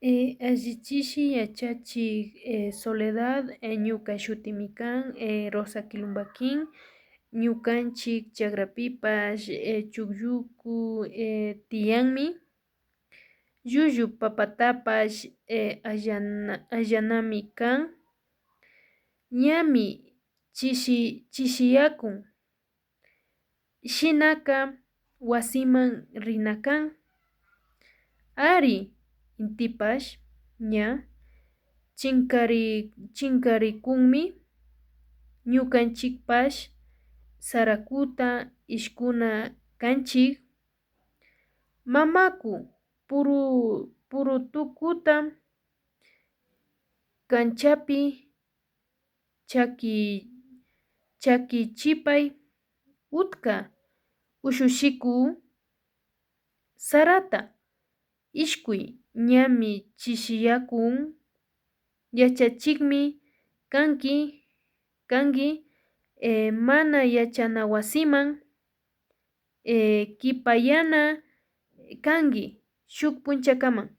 Allichishi yachachik Soledad, ñuka shutimi kan Rosa Kilumbakin, ñukanchik chakrapipash chuklluku tiyanmi, llullu papatapash allanami kan, ñami chishiyakun, shinaka wasiman rina kan, ari intipash ña chinkarikunmi, ñukanchikpash sarakuta ishkuna kanchik, mamaku purutukuta kanchapi chakichipay, utka ushushiku sarata ishkuy ñami chishiyakun, yachachikmi kanki mana yachana wasiman kipayana kanki shuk punchakaman.